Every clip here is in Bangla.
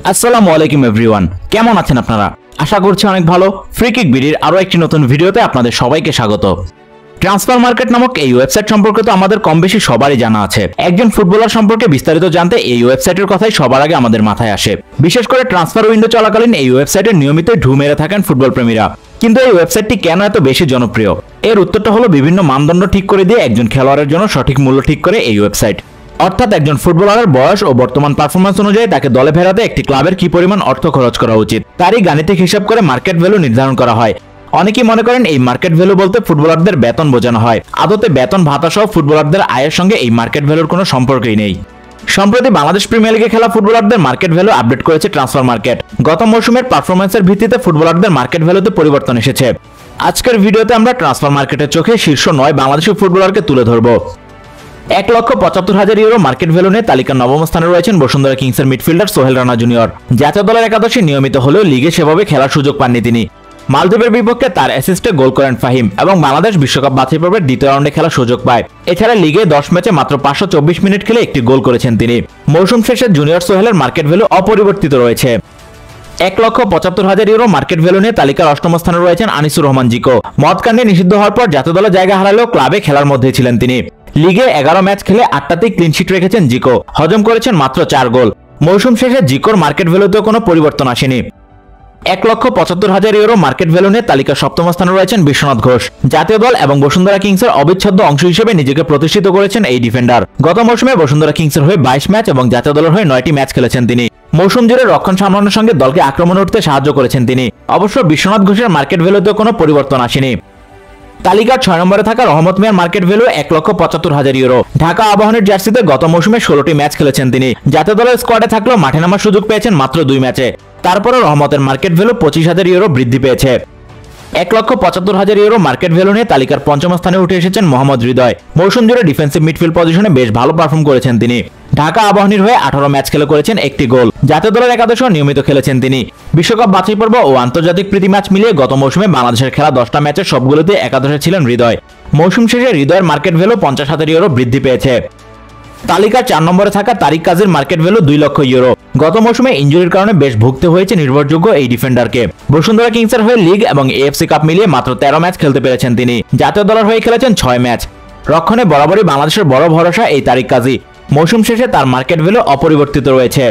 আসসালামু আলাইকুম এভরিওয়ান, কেমন আছেন আপনারা? আশা করছি অনেক ভালো। ফ্রি কিক বিডির আরো একটি নতুন ভিডিওতে আপনাদের সবাইকে স্বাগত। ট্রান্সফার মার্কেট নামক এই ওয়েবসাইট সম্পর্কে তো আমাদের কম বেশি সবারই জানা আছে। একজন ফুটবলার সম্পর্কে বিস্তারিত জানতে এই ওয়েবসাইটের কথাই সবার আগে আমাদের মাথায় আসে। বিশেষ করে ট্রান্সফার উইন্ডো চলাকালীন এই ওয়েবসাইটে নিয়মিত ঢু মেরে থাকেন ফুটবল প্রেমীরা। কিন্তু এই ওয়েবসাইটটি কেন এত বেশি জনপ্রিয়? এর উত্তরটা হলো বিভিন্ন মানদণ্ড ঠিক করে দিয়ে একজন খেলোয়াড়ের জন্য সঠিক মূল্য ঠিক করে এই ওয়েবসাইট। অর্থাৎ একজন ফুটবলারের বয়স ও বর্তমান পারফরম্যান্স অনুযায়ী তাকে দলে ফেরাতে একটি ক্লাবের কি পরিমাণ অর্থ খরচ করা উচিত তারই গাণিতিক হিসাব করে মার্কেট ভ্যালু নির্ধারণ করা হয়। অনেকেই মনে করেন এই মার্কেট ভ্যালু বলতে ফুটবলারদের বেতন বোঝানো হয়। আদতে বেতন ভাতা সহ ফুটবলারদের আয়ের সঙ্গে এই মার্কেট ভ্যালুর কোনো সম্পর্কই নেই। সম্প্রতি বাংলাদেশ প্রিমিয়ার লিগে খেলা ফুটবলারদের মার্কেট ভ্যালু আপডেট করেছে ট্রান্সফার মার্কেট। গত মৌসুমের পারফরম্যান্সের ভিত্তিতে ফুটবলারদের মার্কেট ভ্যালুতে পরিবর্তন এসেছে। আজকের ভিডিওতে আমরা ট্রান্সফার মার্কেটের চোখে শীর্ষ 9 বাংলাদেশি ফুটবলারকে তুলে ধরব। 1,75,000 ইউরো মার্কেট ভ্যালু নিয়ে তালিকার নবম স্থানে রয়েছেন বসুন্ধরা কিংসের মিডফিল্ডার সোহেল রানা জুনিয়র। জাতীয় দলের একাদশে নিয়মিত হলেও লিগে সেভাবে খেলার সুযোগ পাননি তিনি। মালদ্বীপের বিপক্ষে তার অ্যাসিস্টে গোল করেন ফাহিম এবং বাংলাদেশ বিশ্বকাপ বাছাই পর্বের দ্বিতীয় রাউন্ডে খেলার সুযোগ পায়। এছাড়া লিগে 10 ম্যাচে মাত্র 524 মিনিট খেলে একটি গোল করেছেন তিনি। মৌসুম শেষে জুনিয়র সোহেলের মার্কেট ভ্যালু অপরিবর্তিত রয়েছে। 1,75,000 ইউরো মার্কেট ভ্যালু নিয়ে তালিকার অষ্টম স্থানে রয়েছেন আনিসুর রহমান জিকো। মদ কাণ্ডে নিষিদ্ধ হওয়ার পর জাতীয় দলে জায়গা হারালেও ক্লাবে খেলার মধ্যেই ছিলেন তিনি। লিগে 11 ম্যাচ খেলে 8টাতেই ক্লিনশিট রেখেছেন জিকো, হজম করেছেন মাত্র 4 গোল। মৌসুম শেষে জিকোর মার্কেট ভ্যালুতেও কোনো পরিবর্তন আসেনি। 1,75,000 ইউরো মার্কেট ভ্যালু নিয়ে তালিকার সপ্তম স্থানে রয়েছেন বিশ্বনাথ ঘোষ। জাতীয় দল এবং বসুন্ধরা কিংসের অবিচ্ছেদ্য অংশ হিসেবে নিজেকে প্রতিষ্ঠিত করেছেন এই ডিফেন্ডার। গত মৌসুমে বসুন্ধরা কিংসের হয়ে 22 ম্যাচ এবং জাতীয় দলের হয়ে 9টি ম্যাচ খেলেছেন তিনি। মৌসুম জুড়ে রক্ষণ সামলানোর সঙ্গে দলকে আক্রমণে উঠতে সাহায্য করেছেন তিনি। অবশ্য বিশ্বনাথ ঘোষের মার্কেট ভ্যালুতেও কোনো পরিবর্তন আসেনি। তালিকার 6 নম্বরে থাকা রহমত মিয়ার মার্কেট ভ্যালু 1,75,000 ইউরো। ঢাকা আবাহনীর জার্সিতে গত মৌসুমে 16টি ম্যাচ খেলেছেন তিনি। জাতীয় দলের স্কোয়াডে থাকলেও মাঠে নামার সুযোগ পেয়েছেন মাত্র 2 ম্যাচে। তারপরে রহমতের মার্কেট ভ্যালু 25,000 ইউরো বৃদ্ধি পেয়েছে। 1,75,000 ইউরো মার্কেট ভ্যালু নিয়ে তালিকার পঞ্চম স্থানে উঠে এসেছেন মোহাম্মদ হৃদয়। মৌসুম জুড়ে ডিফেন্সিভ মিডফিল্ড পজিশনে বেশ ভালো পারফর্ম করেছেন তিনি। ঢাকা আবাহনীর হয়ে 18 ম্যাচ খেলে করেছেন একটি গোল। জাতীয় দলের একাদশেও নিয়মিত খেলেছেন তিনি। বিশ্বকাপ বাছাই পর্ব ও আন্তর্জাতিক প্রীতি ম্যাচ মিলিয়ে গত মৌসুমে বাংলাদেশের খেলা 10টা ম্যাচের সবগুলোতে একাদশে ছিলেন হৃদয়। মৌসুম শেষে হৃদয়ের মার্কেট ভ্যালু 50,000 ইউরো বৃদ্ধি পেয়েছে। তালিকার 4 নম্বরে থাকা তারিক কাজীর মার্কেট ভ্যালু 2 লক্ষ ইউরো। গত মৌসুমে ইনজুরির কারণে বেশ ভুগতে হয়েছে নির্ভরযোগ্য এই ডিফেন্ডারকে। বসুন্ধরা কিংসের হয়ে লিগ এবং এএফসি কাপ মিলিয়ে মাত্র 13 ম্যাচ খেলতে পেরেছেন তিনি। জাতীয় দলের হয়ে খেলেছেন 6 ম্যাচ। রক্ষণে বরাবরই বাংলাদেশের বড় ভরসা এই তারিক কাজী। মৌসুম শেষে তার মার্কেট ভ্যালু অপরিবর্তিত রয়েছে।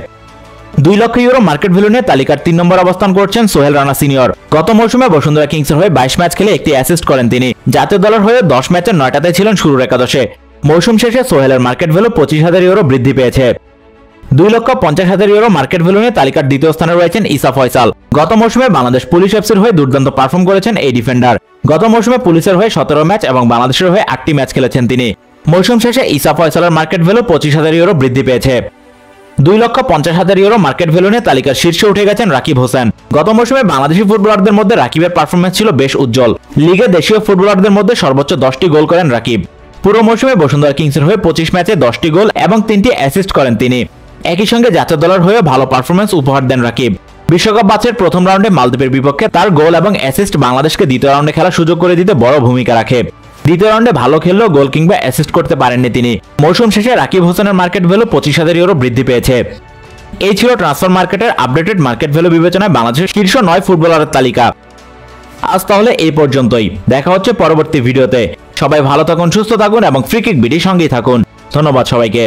2 লক্ষ ইউরো মার্কেট ভ্যালু নিয়ে তালিকার 3 নম্বর অবস্থান করছেন সোহেল রানা সিনিয়র। গত মৌসুমে বসুন্ধরা কিংসের হয়ে 22 ম্যাচ খেলে একটি অ্যাসিস্ট করেন তিনি। জাতীয় দলের হয়ে 10 ম্যাচের 9টাতে ছিলেন শুরুর একাদশে। মৌসুম শেষে সোহেলের মার্কেট ভ্যালু 25,000 ইউরো বৃদ্ধি পেয়েছে। 2,50,000 ইউরো মার্কেট ভ্যালু নিয়ে তালিকার দ্বিতীয় স্থানে রয়েছেন ইসা ফয়সাল। গত মৌসুমে বাংলাদেশ পুলিশ এফসির হয়ে দুর্দান্ত পারফর্ম করেছেন এই ডিফেন্ডার। গত মৌসুমে পুলিশের হয়ে 17 ম্যাচ এবং বাংলাদেশের হয়ে 8টি ম্যাচ খেলেছেন তিনি। মৌসুম শেষে ইসা ফয়সালের মার্কেট ভ্যালু 25,000 ইউরো বৃদ্ধি পেয়েছে। 2,50,000 ইউরো মার্কেট ভ্যালু নিয়ে তালিকার শীর্ষে উঠে গেছেন রাকিব হোসেন। গত মৌসুমে বাংলাদেশি ফুটবলারদের মধ্যে রাকিবের পারফরম্যান্স ছিল বেশ উজ্জ্বল। লিগে দেশীয় ফুটবলারদের মধ্যে সর্বোচ্চ 10টি গোল করেন রাকিব। পুরো মৌসুমে বসুন্ধরা কিংসের হয়ে 25 ম্যাচে 10টি গোল এবং 3টি অ্যাসিস্ট করেন তিনি। একই সঙ্গে জাতীয় দলের হয়ে ভালো পারফরম্যান্স উপহার দেন রাকিব। বিশ্বকাপ বাছাইয়ের প্রথম রাউন্ডে মালদ্বীপের বিপক্ষে তার গোল এবং অ্যাসিস্ট বাংলাদেশকে দ্বিতীয় রাউন্ডে খেলার সুযোগ করে দিতে বড় ভূমিকা রাখে। দ্বিতীয় রাউন্ডে ভালো খেললেও গোল কিংবা অ্যাসিস্ট করতে পারেননি তিনি। মৌসুম শেষে রাকিব হোসেনের মার্কেট ভ্যালু 25,000 ইউরো বৃদ্ধি পেয়েছে। এই ছিল ট্রান্সফার মার্কেটের আপডেটেড মার্কেট ভ্যালু বিবেচনায় বাংলাদেশের শীর্ষ 9 ফুটবলারের তালিকা। আজ তাহলে এই পর্যন্তই। দেখা হচ্ছে পরবর্তী ভিডিওতে। সবাই ভালো থাকুন, সুস্থ থাকুন এবং ফ্রি কিক বিডির সঙ্গেই থাকুন। ধন্যবাদ সবাইকে।